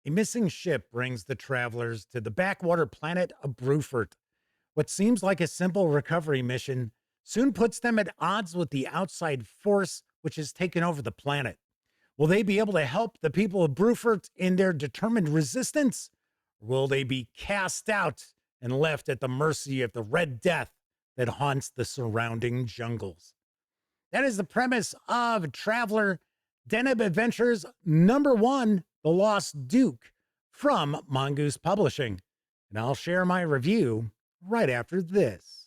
A missing ship brings the travelers to the backwater planet of Bruford. What seems like a simple recovery mission soon puts them at odds with the outside force which has taken over the planet. Will they be able to help the people of Bruford in their determined resistance? Or will they be cast out and left at the mercy of the Red Death that haunts the surrounding jungles? That is the premise of Traveler Deneb Adventures #1, The Lost Duke, from Mongoose Publishing. And I'll share my review right after this.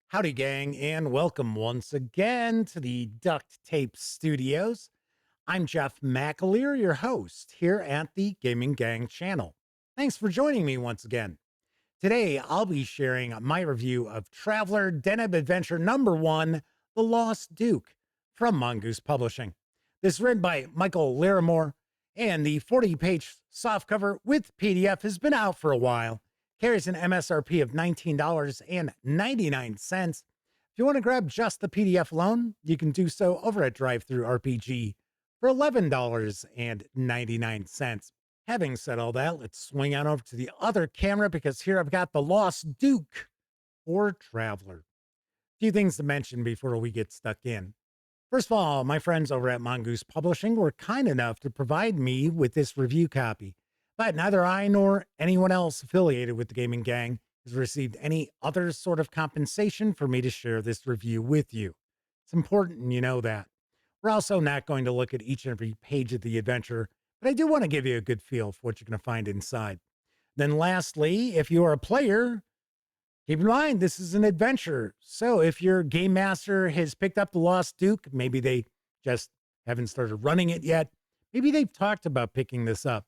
Howdy, gang, and welcome once again to the Duct Tape Studios. I'm Jeff McAleer, your host here at the Gaming Gang channel. Thanks for joining me once again. Today, I'll be sharing my review of Traveler Deneb Adventure #1, The Lost Duke, from Mongoose Publishing. This is written by Michael Larimore, and the 40-page softcover with PDF has been out for a while. Carries an MSRP of $19.99. If you want to grab just the PDF alone, you can do so over at DriveThruRPG for $11.99. Having said all that, let's swing on over to the other camera because here I've got The Lost Duke or Traveler. A few things to mention before we get stuck in. First of all, my friends over at Mongoose Publishing were kind enough to provide me with this review copy. But neither I nor anyone else affiliated with the Gaming Gang has received any other sort of compensation for me to share this review with you. It's important you know that. We're also not going to look at each and every page of the adventure, but I do want to give you a good feel for what you're going to find inside. Then lastly, if you are a player, keep in mind this is an adventure. So if your game master has picked up the Lost Duke, maybe they just haven't started running it yet. Maybe they've talked about picking this up.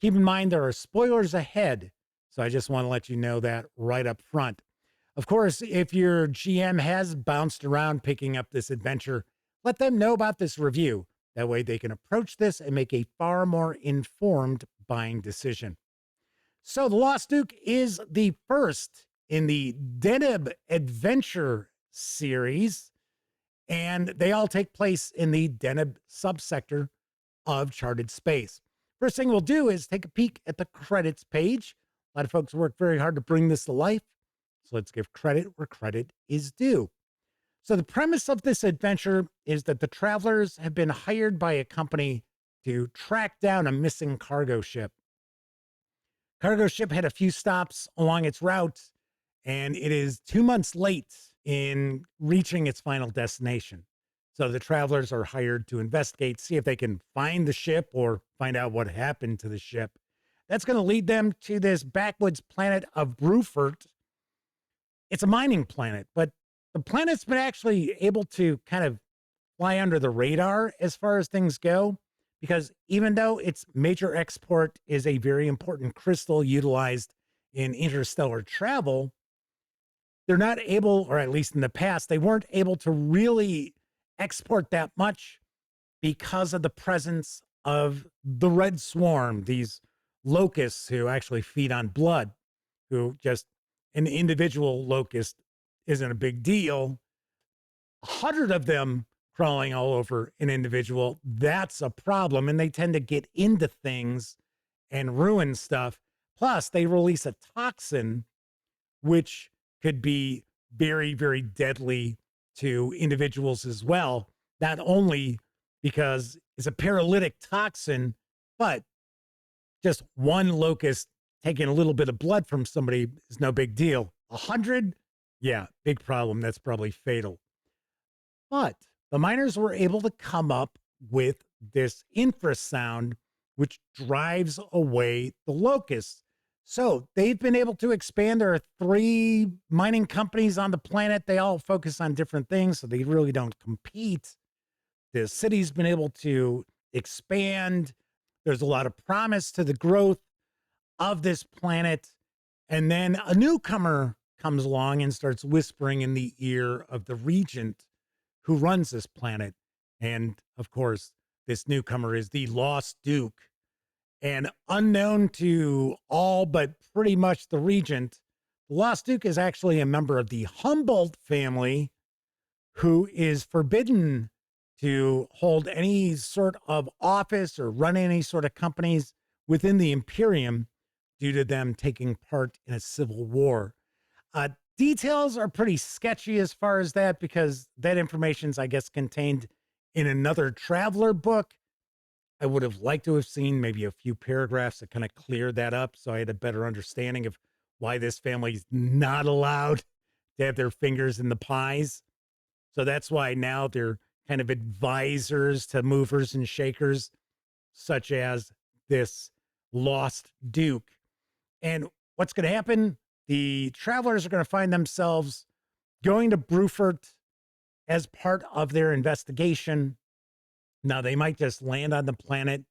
Keep in mind there are spoilers ahead, so I just want to let you know that right up front. Of course, if your GM has bounced around picking up this adventure, let them know about this review. That way they can approach this and make a far more informed buying decision. So The Lost Duke is the first in the Deneb Adventure series, and they all take place in the Deneb subsector of Charted Space. First thing we'll do is take a peek at the credits page. A lot of folks work very hard to bring this to life, so let's give credit where credit is due. So the premise of this adventure is that the travelers have been hired by a company to track down a missing cargo ship. Cargo ship had a few stops along its route, and it is 2 months late in reaching its final destination. So the travelers are hired to investigate, see if they can find the ship or find out what happened to the ship. That's going to lead them to this backwoods planet of Bruford. It's a mining planet, but the planet's been actually able to kind of fly under the radar as far as things go, because even though its major export is a very important crystal utilized in interstellar travel, they're not able, or at least in the past, they weren't able to really export that much because of the presence of the red swarm, these locusts who actually feed on blood, who just an individual locust isn't a big deal. 100 of them crawling all over an individual, that's a problem. And they tend to get into things and ruin stuff. Plus, they release a toxin, which could be very, very deadly to individuals as well, not only because it's a paralytic toxin, but just one locust taking a little bit of blood from somebody is no big deal. 100, yeah, big problem. That's probably fatal. But the miners were able to come up with this infrasound, which drives away the locusts. So they've been able to expand. There are 3 mining companies on the planet. They all focus on different things, so they really don't compete. The city's been able to expand. There's a lot of promise to the growth of this planet. And then a newcomer comes along and starts whispering in the ear of the regent who runs this planet. And of course, this newcomer is the Lost Duke. And unknown to all but pretty much the regent, the Lost Duke is actually a member of the Humboldt family who is forbidden to hold any sort of office or run any sort of companies within the Imperium due to them taking part in a civil war. Details are pretty sketchy as far as that, because that information's, I guess, contained in another Traveler book. I would have liked to have seen maybe a few paragraphs that kind of cleared that up so I had a better understanding of why this family's not allowed to have their fingers in the pies. So that's why now they're kind of advisors to movers and shakers, such as this Lost Duke. And what's going to happen? The travelers are going to find themselves going to Bruford as part of their investigation. Now, they might just land on the planet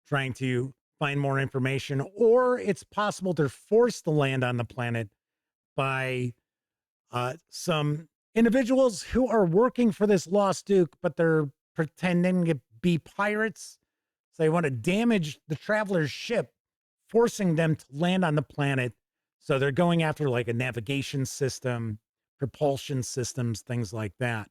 trying to find more information, or it's possible they're forced to land on the planet by some individuals who are working for this Lost Duke, but they're pretending to be pirates. So they want to damage the traveler's ship, forcing them to land on the planet. So they're going after like a navigation system, propulsion systems, things like that.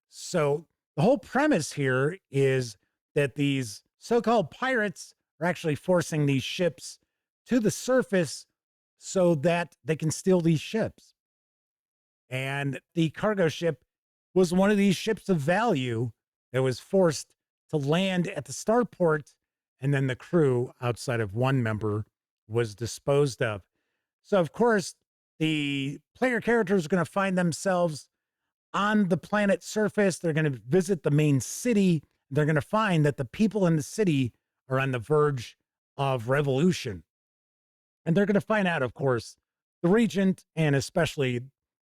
So the whole premise here is that these so-called pirates are actually forcing these ships to the surface so that they can steal these ships. And the cargo ship was one of these ships of value that was forced to land at the starport, and then the crew, outside of one member, was disposed of. So, of course, the player characters are going to find themselves on the planet's surface. They're going to visit the main city. They're going to find that the people in the city are on the verge of revolution. And they're going to find out, of course, the regent and especially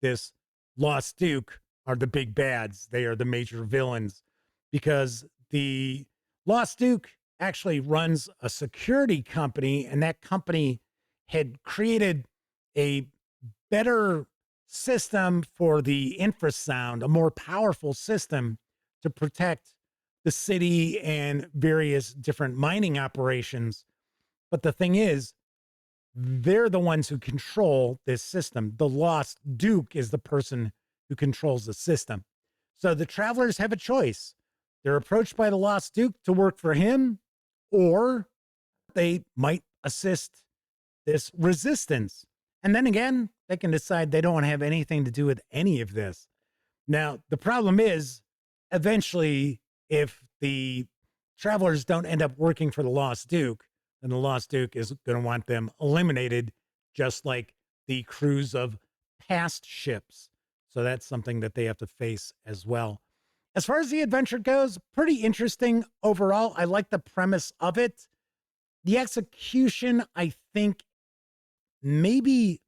this Lost Duke are the big bads. They are the major villains, because the Lost Duke actually runs a security company, and that company had created a better system for the infrasound, a more powerful system to protect the city and various different mining operations. But the thing is, they're the ones who control this system. The Lost Duke is the person who controls the system. So the travelers have a choice. They're approached by the Lost Duke to work for him, or they might assist this resistance. And then again, they can decide they don't want to have anything to do with any of this. Now, the problem is, eventually, if the travelers don't end up working for the Lost Duke, then the Lost Duke is going to want them eliminated, just like the crews of past ships. So that's something that they have to face as well. As far as the adventure goes, pretty interesting overall. I like the premise of it. The execution, I think, maybe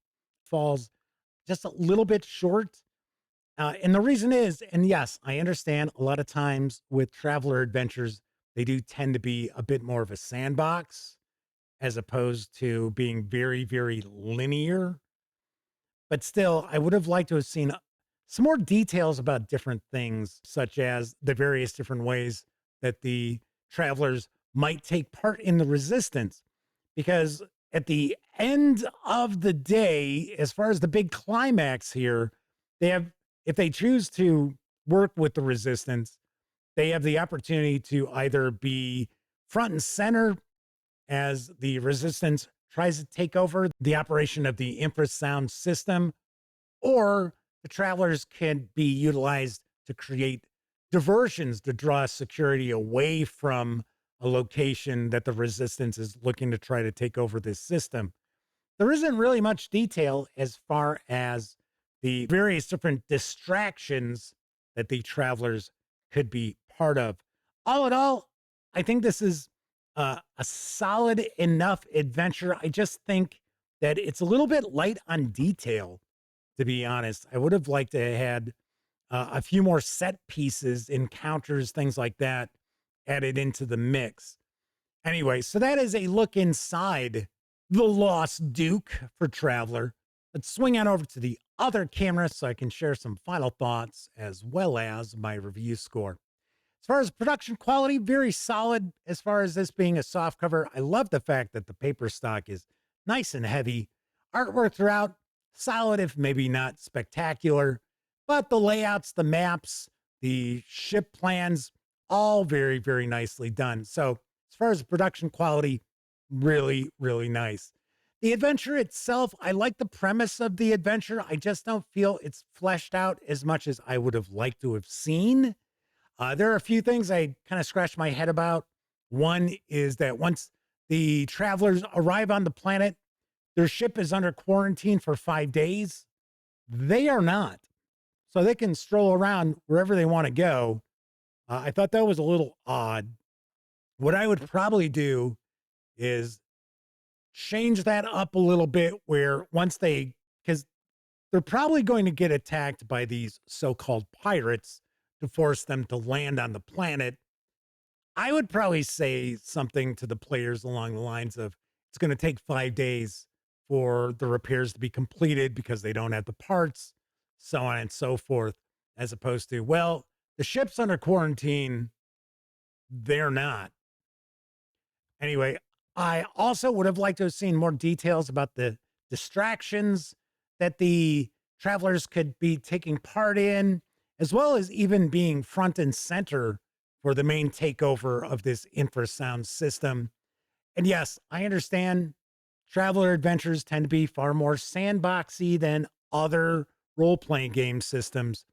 falls just a little bit short. And the reason is, and yes, I understand a lot of times with traveler adventures, they do tend to be a bit more of a sandbox as opposed to being very, very linear. But still, I would have liked to have seen some more details about different things, such as the various different ways that the travelers might take part in the resistance. Because at the end of the day, as far as the big climax here, they have, if they choose to work with the resistance, they have the opportunity to either be front and center as the resistance tries to take over the operation of the infrasound system, or the travelers can be utilized to create diversions to draw security away from a location that the resistance is looking to try to take over this system. There isn't really much detail as far as the various different distractions that the travelers could be part of. All in all, I think this is a solid enough adventure. I just think that it's a little bit light on detail, to be honest. I would have liked to have had a few more set pieces, encounters, things like that added into the mix. Anyway, so that is a look inside the Lost Duke for Traveler. Let's swing on over to the other camera so I can share some final thoughts as well as my review score. As far as production quality, very solid. As far as this being a soft cover, I love the fact that the paper stock is nice and heavy. Artwork throughout, solid, if maybe not spectacular. But the layouts, the maps, the ship plans, all very, very nicely done. So as far as production quality, really, really nice. The adventure itself, I like the premise of the adventure. I just don't feel it's fleshed out as much as I would have liked to have seen. There are a few things I kind of scratched my head about. One is that once the travelers arrive on the planet, their ship is under quarantine for 5 days. They are not. So they can stroll around wherever they want to go. I thought that was a little odd. What I would probably do is change that up a little bit where once because they're probably going to get attacked by these so-called pirates to force them to land on the planet. I would probably say something to the players along the lines of it's going to take 5 days for the repairs to be completed because they don't have the parts, so on and so forth, as opposed to, well, the ship's under quarantine. They're not. Anyway, I also would have liked to have seen more details about the distractions that the travelers could be taking part in, as well as even being front and center for the main takeover of this infrasound system. And yes, I understand traveler adventures tend to be far more sandboxy than other role-playing game systems.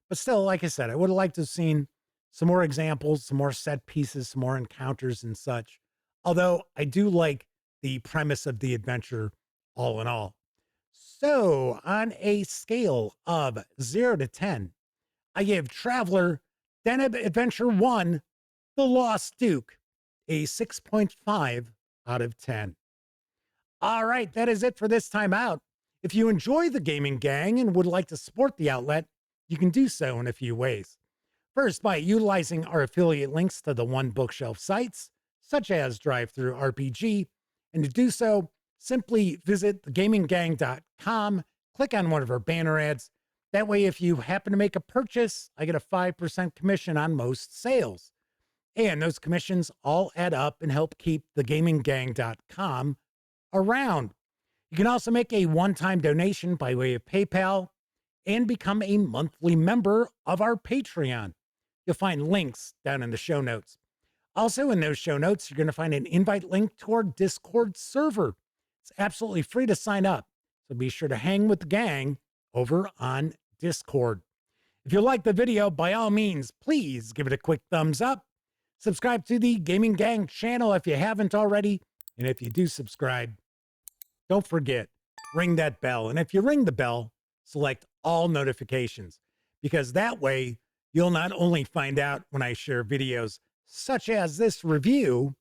But still, like I said, I would have liked to have seen some more examples, some more set pieces, some more encounters and such. Although I do like the premise of the adventure all in all. So on a scale of 0 to 10, I give Traveler Deneb Adventure 1, The Lost Duke, a 6.5 out of 10. All right, that is it for this time out. If you enjoy the Gaming Gang and would like to support the outlet, you can do so in a few ways. First, by utilizing our affiliate links to the One Bookshelf sites, such as DriveThruRPG, and to do so, simply visit thegaminggang.com, click on one of our banner ads. That way, if you happen to make a purchase, I get a 5% commission on most sales. And those commissions all add up and help keep thegaminggang.com around. You can also make a one-time donation by way of PayPal and become a monthly member of our Patreon. You'll find links down in the show notes. Also, in those show notes, you're going to find an invite link to our Discord server. It's absolutely free to sign up, so be sure to hang with the gang over on Discord. If you like the video, by all means, please give it a quick thumbs up. Subscribe to the Gaming Gang channel if you haven't already. And if you do subscribe, don't forget, ring that bell. And if you ring the bell, select all notifications, because that way you'll not only find out when I share videos such as this review,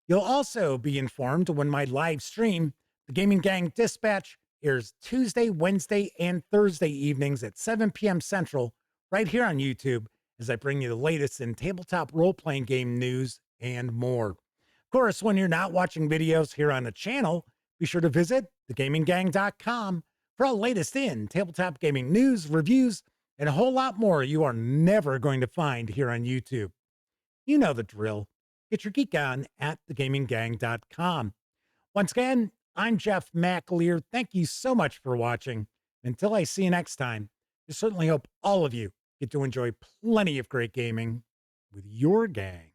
you'll also be informed when my live stream, the Gaming Gang Dispatch, airs Tuesday, Wednesday, and Thursday evenings at 7 p.m. Central, right here on YouTube, as I bring you the latest in tabletop role-playing game news and more. Of course, when you're not watching videos here on the channel, be sure to visit thegaminggang.com for all latest in tabletop gaming news, reviews, and a whole lot more you are never going to find here on YouTube. You know the drill. Get your geek on at thegaminggang.com. Once again, I'm Jeff McAleer. Thank you so much for watching. Until I see you next time, I certainly hope all of you get to enjoy plenty of great gaming with your gang.